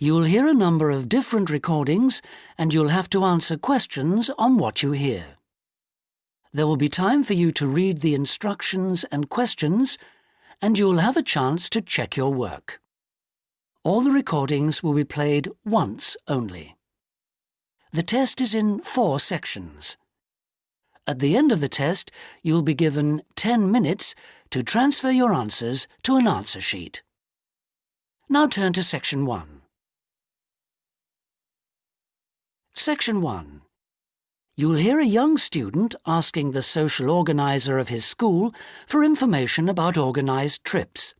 You'll hear a number of different recordings and you'll have to answer questions on what you hear. There will be time for you to read the instructions and questions, and you'll have a chance to check your work. All the recordings will be played once only. The test is in 4 sections. At the end of the test, you'll be given 10 minutes to transfer your answers to an answer sheet. Now turn to Section 1. Section 1. You'll hear a young student asking the social organizer of his school for information about organised trips.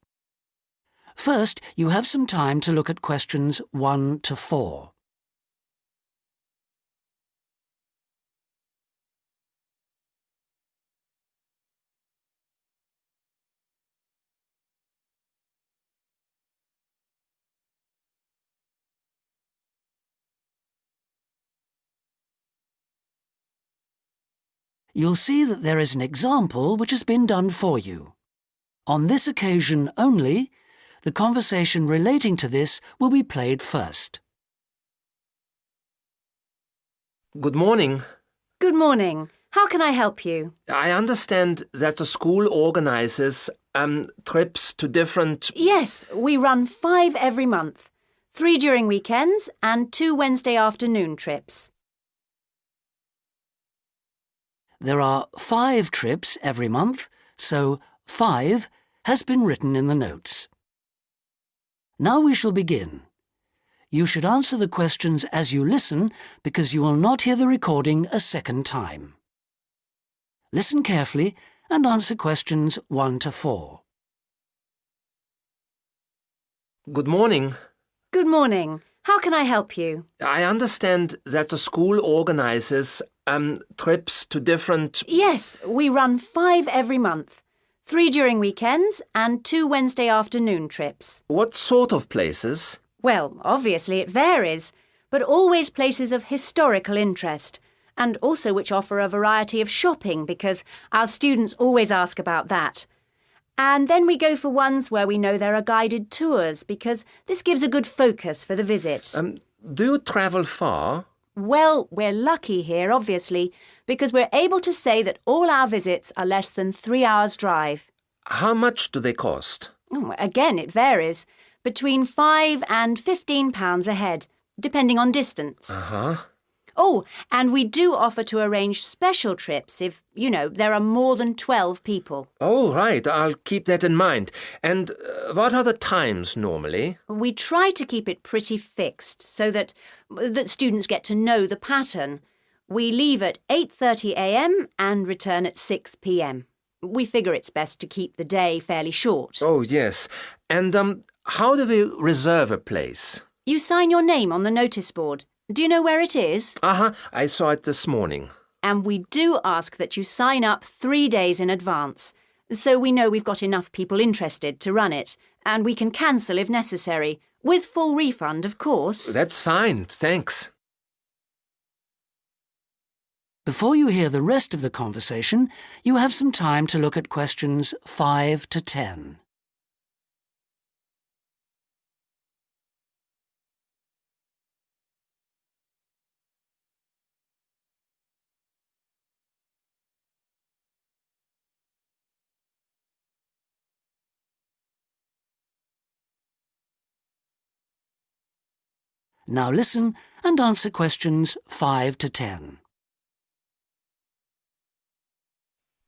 First, you have some time to look at questions 1 to 4. You'll see that there is an example which has been done for you. On this occasion only, the conversation relating to this will be played first. Good morning. Good morning. How can I help you? I understand that the school organizes trips to different... Yes, we run 5 every month. 3 during weekends and 2 Wednesday afternoon trips. There are 5 trips every month, so 5 has been written in the notes. Now we shall begin. You should answer the questions as you listen because you will not hear the recording a second time. Listen carefully and answer questions 1 to 4. Good morning. Good morning. How can I help you? I understand that the school organizes trips to different... Yes, we run 5 every month. 3 during weekends and 2 Wednesday afternoon trips. What sort of places? Well, obviously it varies, but always places of historical interest, and also which offer a variety of shopping because our students always ask about that. And then we go for ones where we know there are guided tours because this gives a good focus for the visit. Do you travel far? Well, we're lucky here, obviously, because we're able to say that all our visits are less than 3 hours' drive. How much do they cost? Again, it varies. Between £5 and £15 a head, depending on distance. Uh-huh. Oh, and we do offer to arrange special trips if, there are more than 12 people. Oh, right. I'll keep that in mind. And what are the times normally? We try to keep it pretty fixed so that students get to know the pattern. We leave at 8:30 a.m. and return at 6 p.m. We figure it's best to keep the day fairly short. Oh, yes. And how do we reserve a place? You sign your name on the notice board. Do you know where it is? Uh-huh. I saw it this morning. And we do ask that you sign up 3 days in advance, so we know we've got enough people interested to run it, and we can cancel if necessary, with full refund, of course. That's fine, thanks. Before you hear the rest of the conversation, you have some time to look at questions 5 to 10. Now listen and answer questions 5 to 10.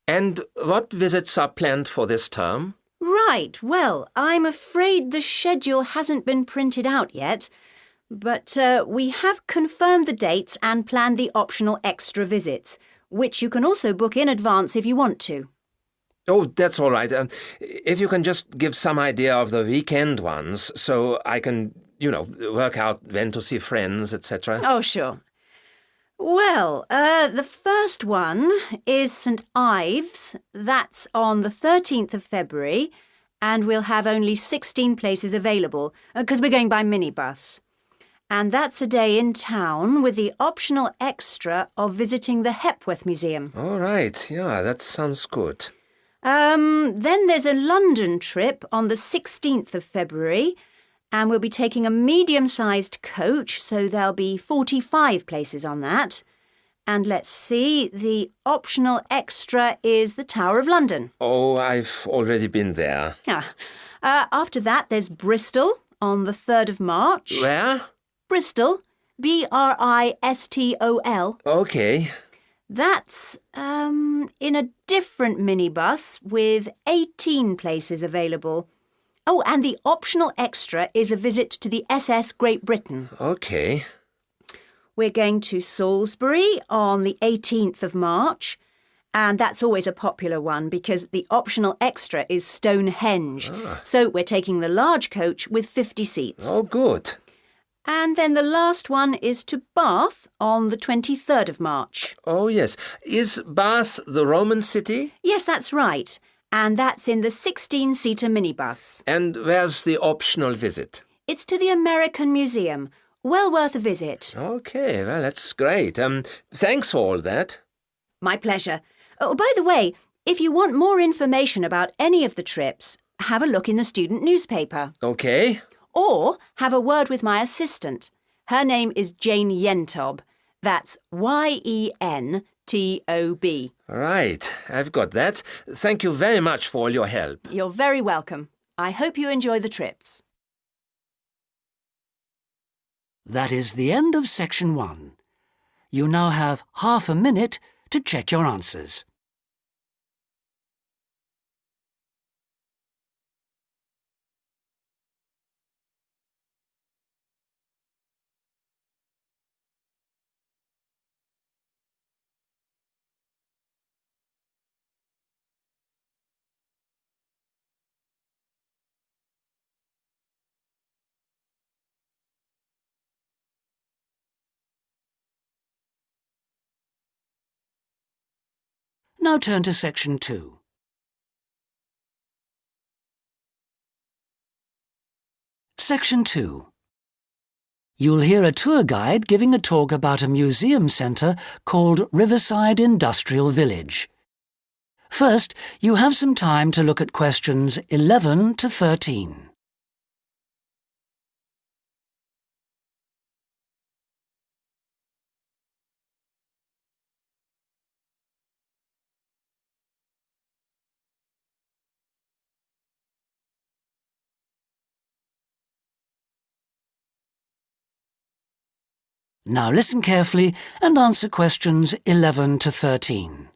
And what visits are planned for this term? Right, well, I'm afraid the schedule hasn't been printed out yet, but we have confirmed the dates and planned the optional extra visits, which you can also book in advance if you want to. Oh, that's all right. If you can just give some idea of the weekend ones so I can, work out when to see friends, etc. Oh, sure. Well, the first one is St Ives. That's on the 13th of February, and we'll have only 16 places available because we're going by minibus. And that's a day in town with the optional extra of visiting the Hepworth Museum. All right, yeah, that sounds good. Then there's a London trip on the 16th of February, and we'll be taking a medium-sized coach, so there'll be 45 places on that. And let's see, the optional extra is the Tower of London. Oh, I've already been there. After that, there's Bristol on the 3rd of March. Where? Bristol, Bristol. Okay. That's in a different minibus with 18 places available. Oh, and the optional extra is a visit to the SS Great Britain. Okay. We're going to Salisbury on the 18th of March, and that's always a popular one because the optional extra is Stonehenge. So we're taking the large coach with 50 seats. Oh, good. And then the last one is to Bath on the 23rd of March. Oh, yes. Is Bath the Roman city? Yes, that's right. And that's in the 16-seater minibus. And where's the optional visit? It's to the American Museum. Well worth a visit. Okay, well, that's great. Thanks for all that. My pleasure. Oh, by the way, if you want more information about any of the trips, have a look in the student newspaper. Okay. Or have a word with my assistant. Her name is Jane Yentob. That's Yentob. Right, I've got that. Thank you very much for all your help. You're very welcome. I hope you enjoy the trips. That is the end of section 1. You now have half a minute to check your answers. Now turn to section 2. Section 2. You'll hear a tour guide giving a talk about a museum centre called Riverside Industrial Village. First, you have some time to look at questions 11 to 13. Now listen carefully and answer questions 11 to 13.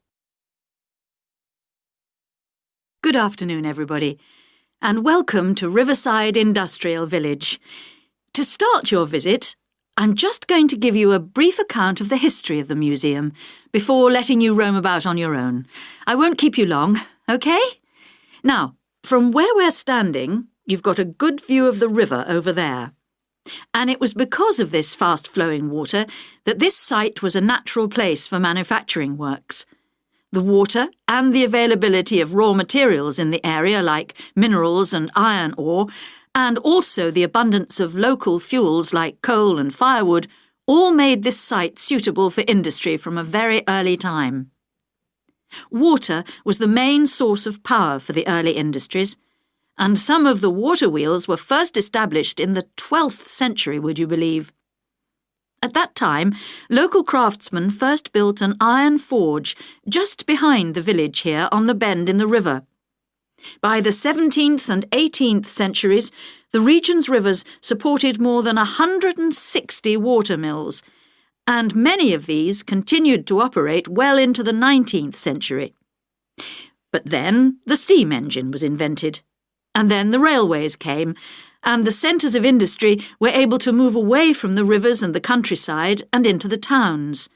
Good afternoon, everybody, and welcome to Riverside Industrial Village. To start your visit, I'm just going to give you a brief account of the history of the museum before letting you roam about on your own. I won't keep you long, OK? Now, from where we're standing, you've got a good view of the river over there. And it was because of this fast-flowing water that this site was a natural place for manufacturing works. The water and the availability of raw materials in the area like minerals and iron ore, and also the abundance of local fuels like coal and firewood, all made this site suitable for industry from a very early time. Water was the main source of power for the early industries, and some of the water wheels were first established in the 12th century, would you believe? At that time, local craftsmen first built an iron forge just behind the village here on the bend in the river. By the 17th and 18th centuries, the region's rivers supported more than 160 water mills, and many of these continued to operate well into the 19th century. But then the steam engine was invented. And then the railways came, and the centres of industry were able to move away from the rivers and the countryside and into the towns.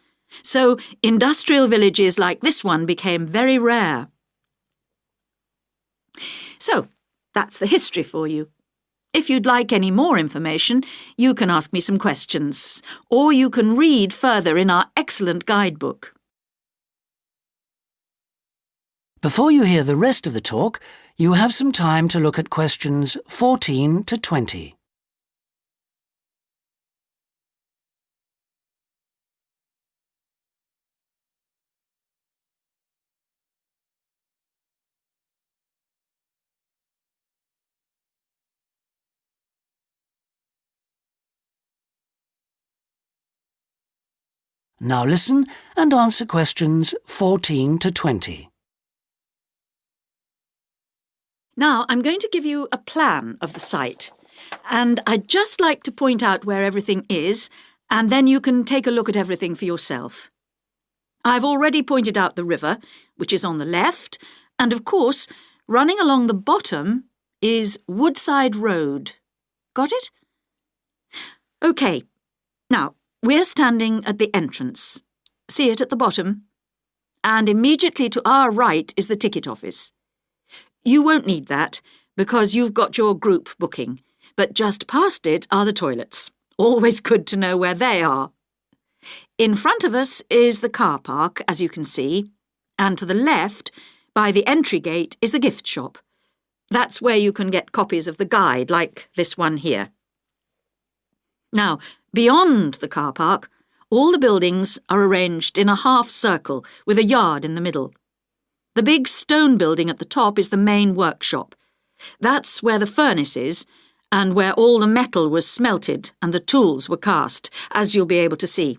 So industrial villages like this one became very rare. So, that's the history for you. If you'd like any more information, you can ask me some questions, or you can read further in our excellent guidebook. Before you hear the rest of the talk, you have some time to look at questions 14 to 20. Now listen and answer questions 14 to 20. Now, I'm going to give you a plan of the site, and I'd just like to point out where everything is, and then you can take a look at everything for yourself. I've already pointed out the river, which is on the left, and of course, running along the bottom is Woodside Road. Got it? OK. Now, we're standing at the entrance. See it at the bottom? And immediately to our right is the ticket office. You won't need that, because you've got your group booking, but just past it are the toilets. Always good to know where they are. In front of us is the car park, as you can see, and to the left, by the entry gate, is the gift shop. That's where you can get copies of the guide, like this one here. Now, beyond the car park, all the buildings are arranged in a half circle with a yard in the middle. The big stone building at the top is the main workshop. That's where the furnace is, and where all the metal was smelted and the tools were cast, as you'll be able to see.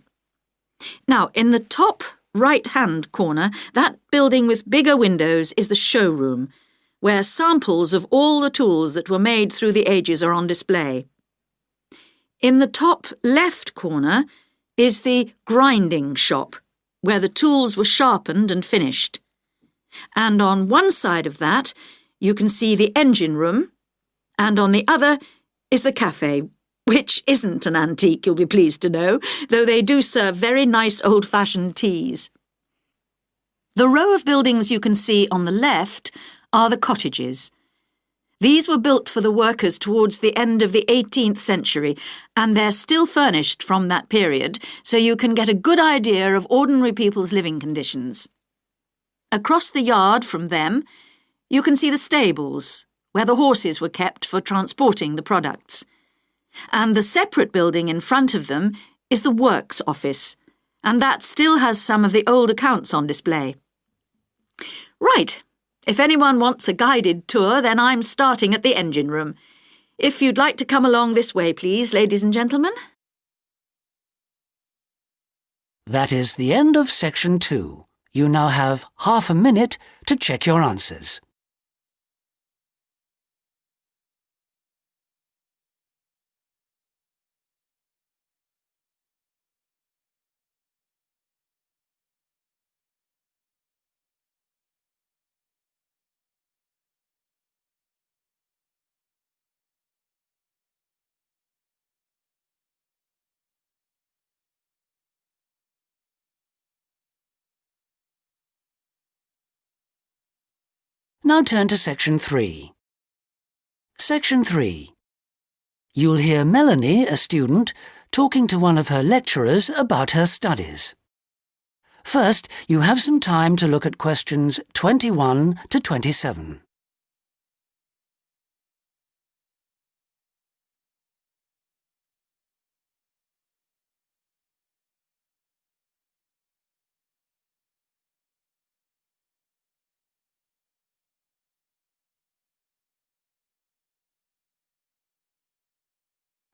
Now, in the top right-hand corner, that building with bigger windows is the showroom, where samples of all the tools that were made through the ages are on display. In the top left corner is the grinding shop, where the tools were sharpened and finished. And on one side of that, you can see the engine room, and on the other is the cafe, which isn't an antique, you'll be pleased to know, though they do serve very nice old-fashioned teas. The row of buildings you can see on the left are the cottages. These were built for the workers towards the end of the 18th century, and they're still furnished from that period, so you can get a good idea of ordinary people's living conditions. Across the yard from them, you can see the stables, where the horses were kept for transporting the products. And the separate building in front of them is the works office, and that still has some of the old accounts on display. Right. If anyone wants a guided tour, then I'm starting at the engine room. If you'd like to come along this way, please, ladies and gentlemen. That is the end of section 2. You now have half a minute to check your answers. Now turn to section 3. Section 3. You'll hear Melanie, a student, talking to one of her lecturers about her studies. First, you have some time to look at questions 21 to 27.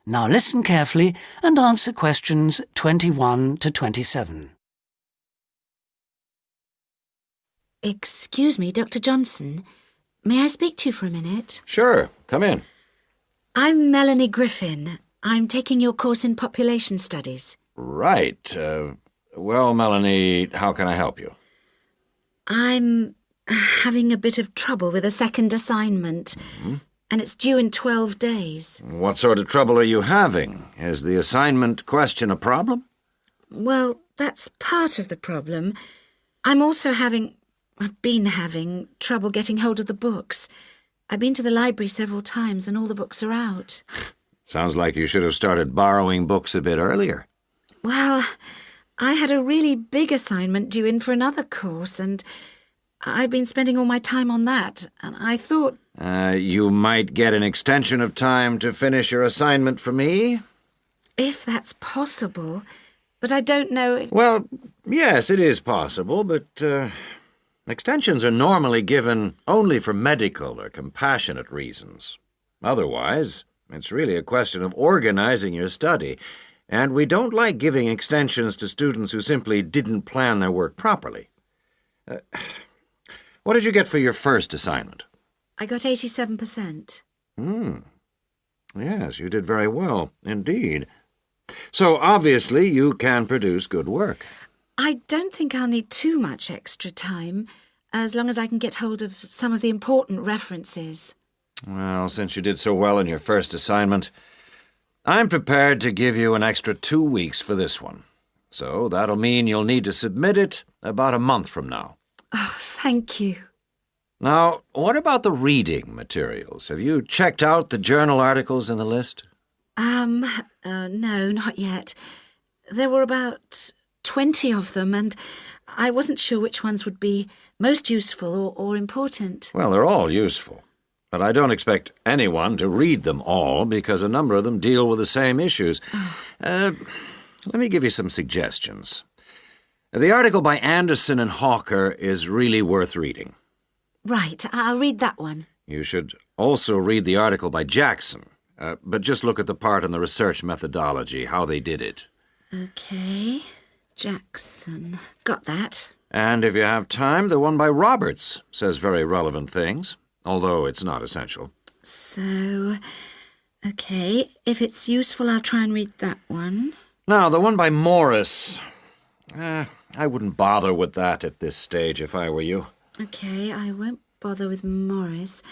Now listen carefully and answer questions 21 to 27. Excuse me, Dr. Johnson. May I speak to you for a minute? Sure, come in. I'm Melanie Griffin. I'm taking your course in population studies. Right. Well, Melanie, how can I help you? I'm having a bit of trouble with a second assignment, and it's due in 12 days. What sort of trouble are you having? Is the assignment question a problem? Well, that's part of the problem. I've been having trouble getting hold of the books. I've been to the library several times and all the books are out. Sounds like you should have started borrowing books a bit earlier. Well, I had a really big assignment due in for another course, and I've been spending all my time on that, and I thought... You might get an extension of time to finish your assignment for me? If that's possible, but I don't know if... Well, yes, it is possible, but extensions are normally given only for medical or compassionate reasons. Otherwise, it's really a question of organizing your study. And we don't like giving extensions to students who simply didn't plan their work properly. What did you get for your first assignment? I got 87%. Yes, you did very well, indeed. So, obviously, you can produce good work. I don't think I'll need too much extra time, as long as I can get hold of some of the important references. Well, since you did so well in your first assignment, I'm prepared to give you an extra 2 weeks for this one. So that'll mean you'll need to submit it about a month from now. Oh, thank you. Now, what about the reading materials? Have you checked out the journal articles in the list? No, not yet. There were about 20 of them, and I wasn't sure which ones would be most useful or important. Well, they're all useful. But I don't expect anyone to read them all because a number of them deal with the same issues. Let me give you some suggestions. The article by Anderson and Hawker is really worth reading. Right, I'll read that one. You should also read the article by Jackson, but just look at the part on the research methodology, how they did it. Okay, Jackson. Got that. And if you have time, the one by Roberts says very relevant things, although it's not essential. So, okay, if it's useful, I'll try and read that one. Now, the one by Morris, I wouldn't bother with that at this stage if I were you. Okay, I won't bother with Morris.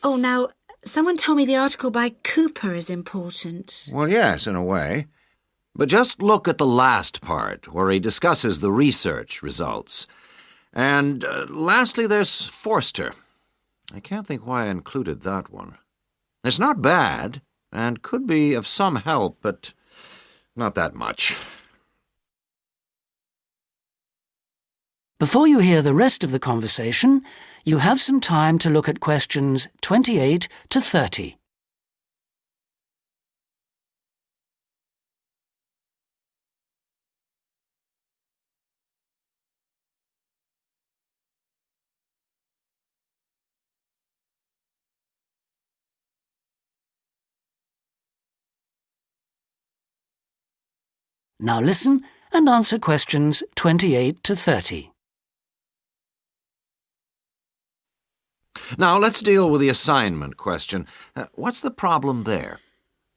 Oh, now, someone told me the article by Cooper is important. Well, yes, in a way. But just look at the last part, where he discusses the research results. And lastly, there's Forster. I can't think why I included that one. It's not bad, and could be of some help, but not that much. Before you hear the rest of the conversation, you have some time to look at questions 28 to 30. Now listen and answer questions 28 to 30. Now, let's deal with the assignment question. What's the problem there?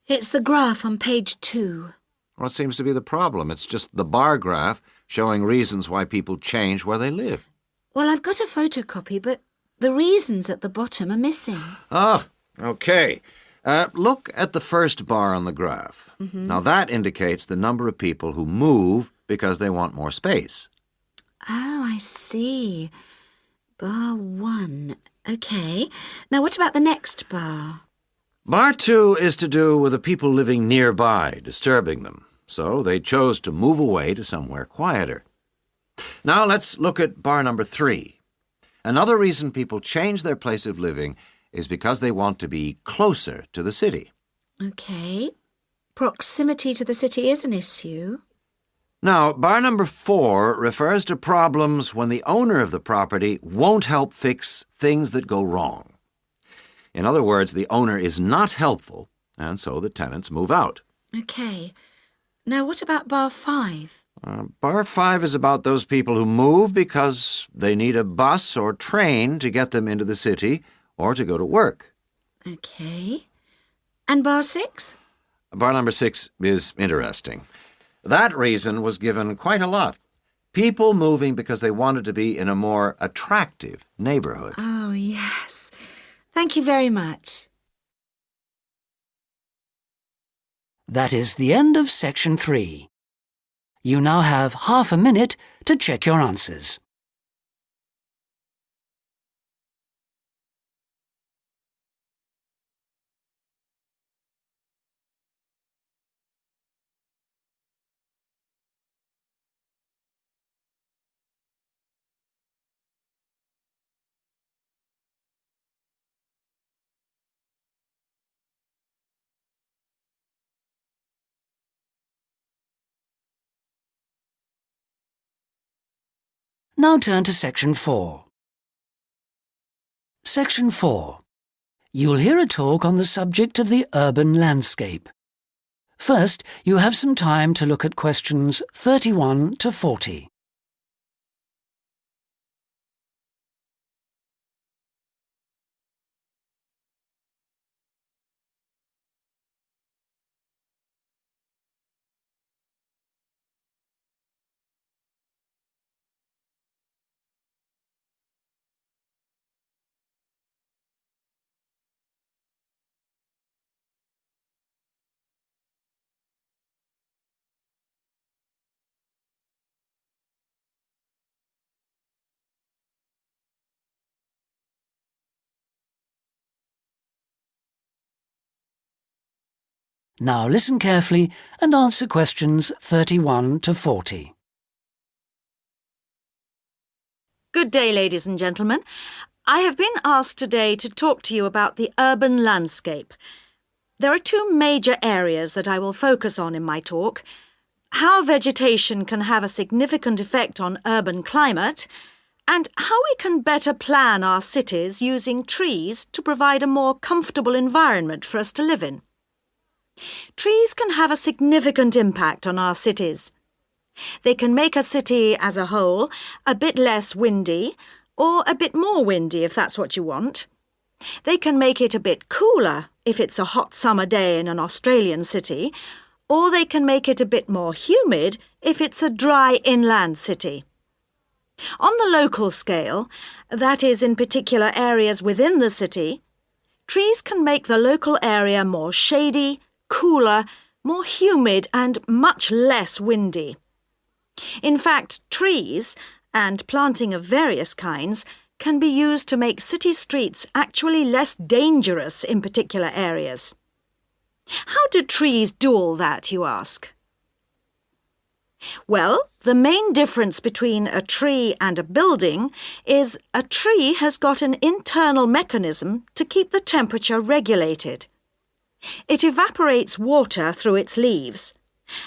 It's the graph on page 2. What seems to be the problem? It's just the bar graph showing reasons why people change where they live. Well, I've got a photocopy, but the reasons at the bottom are missing. Ah, okay. Look at the first bar on the graph. Now, that indicates the number of people who move because they want more space. Oh, I see. Bar 1. Okay. Now, what about the next bar? Bar 2 is to do with the people living nearby, disturbing them. So they chose to move away to somewhere quieter. Now let's look at bar number 3. Another reason people change their place of living is because they want to be closer to the city. Okay. Proximity to the city is an issue. Now, bar number 4 refers to problems when the owner of the property won't help fix things that go wrong. In other words, the owner is not helpful, and so the tenants move out. Okay. Now, what about bar 5? Bar 5 is about those people who move because they need a bus or train to get them into the city or to go to work. Okay. And bar 6? Bar number 6 is interesting. That reason was given quite a lot. People moving because they wanted to be in a more attractive neighborhood. Oh, yes. Thank you very much. That is the end of section 3. You now have half a minute to check your answers. Now turn to section 4. Section 4. You'll hear a talk on the subject of the urban landscape. First, you have some time to look at questions 31 to 40. Now listen carefully and answer questions 31 to 40. Good day, ladies and gentlemen. I have been asked today to talk to you about the urban landscape. There are two major areas that I will focus on in my talk: how vegetation can have a significant effect on urban climate, and how we can better plan our cities using trees to provide a more comfortable environment for us to live in. Trees can have a significant impact on our cities. They can make a city as a whole a bit less windy, or a bit more windy if that's what you want. They can make it a bit cooler if it's a hot summer day in an Australian city, or they can make it a bit more humid if it's a dry inland city. On the local scale, that is in particular areas within the city, trees can make the local area more shady, cooler, more humid and much less windy. In fact, trees, and planting of various kinds, can be used to make city streets actually less dangerous in particular areas. How do trees do all that, you ask? Well, the main difference between a tree and a building is a tree has got an internal mechanism to keep the temperature regulated. It evaporates water through its leaves,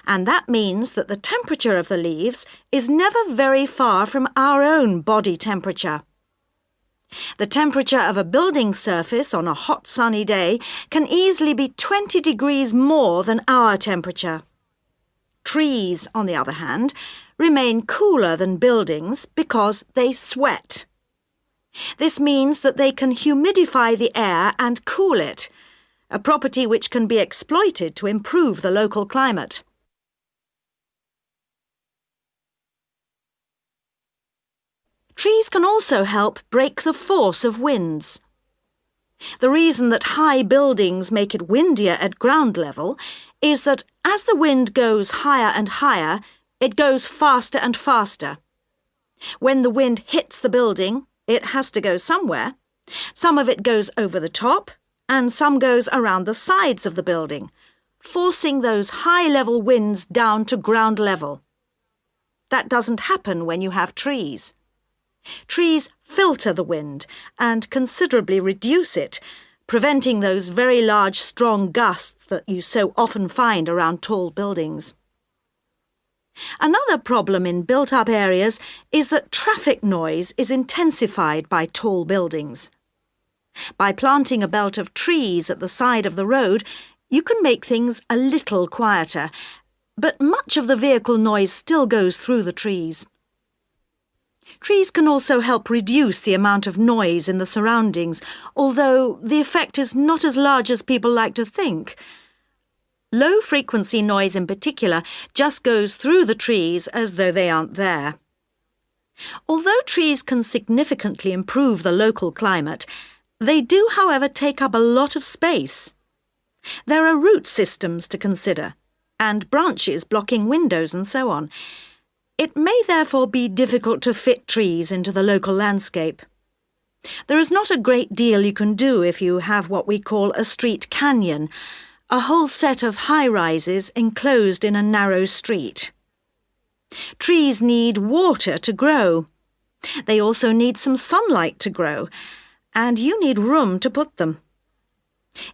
and that means that the temperature of the leaves is never very far from our own body temperature. The temperature of a building surface on a hot sunny day can easily be 20 degrees more than our temperature. Trees, on the other hand, remain cooler than buildings because they sweat. This means that they can humidify the air and cool it, a property which can be exploited to improve the local climate. Trees can also help break the force of winds. The reason that high buildings make it windier at ground level is that as the wind goes higher and higher, it goes faster and faster. When the wind hits the building, it has to go somewhere. Some of it goes over the top, and some goes around the sides of the building, forcing those high-level winds down to ground level. That doesn't happen when you have trees. Trees filter the wind and considerably reduce it, preventing those very large, strong gusts that you so often find around tall buildings. Another problem in built-up areas is that traffic noise is intensified by tall buildings. By planting a belt of trees at the side of the road, you can make things a little quieter, but much of the vehicle noise still goes through the trees. Trees can also help reduce the amount of noise in the surroundings, although the effect is not as large as people like to think. Low-frequency noise in particular just goes through the trees as though they aren't there. Although trees can significantly improve the local climate, they do, however, take up a lot of space. There are root systems to consider, and branches blocking windows and so on. It may therefore be difficult to fit trees into the local landscape. There is not a great deal you can do if you have what we call a street canyon, a whole set of high-rises enclosed in a narrow street. Trees need water to grow. They also need some sunlight to grow, and you need room to put them.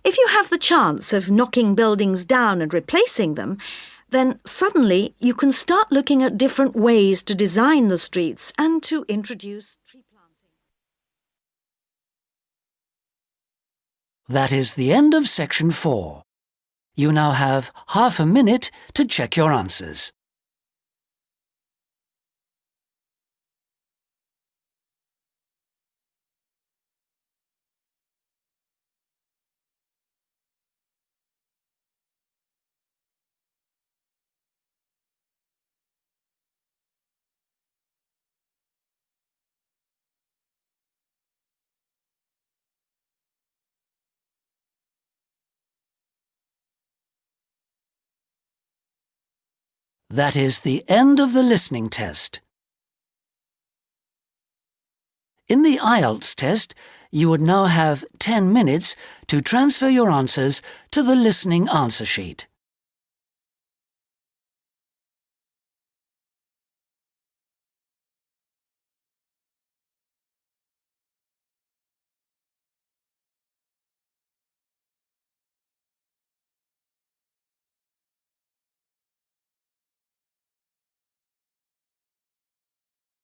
If you have the chance of knocking buildings down and replacing them, then suddenly you can start looking at different ways to design the streets and to introduce tree planting. That is the end of section 4. You now have half a minute to check your answers. That is the end of the listening test. In the IELTS test, you would now have 10 minutes to transfer your answers to the listening answer sheet.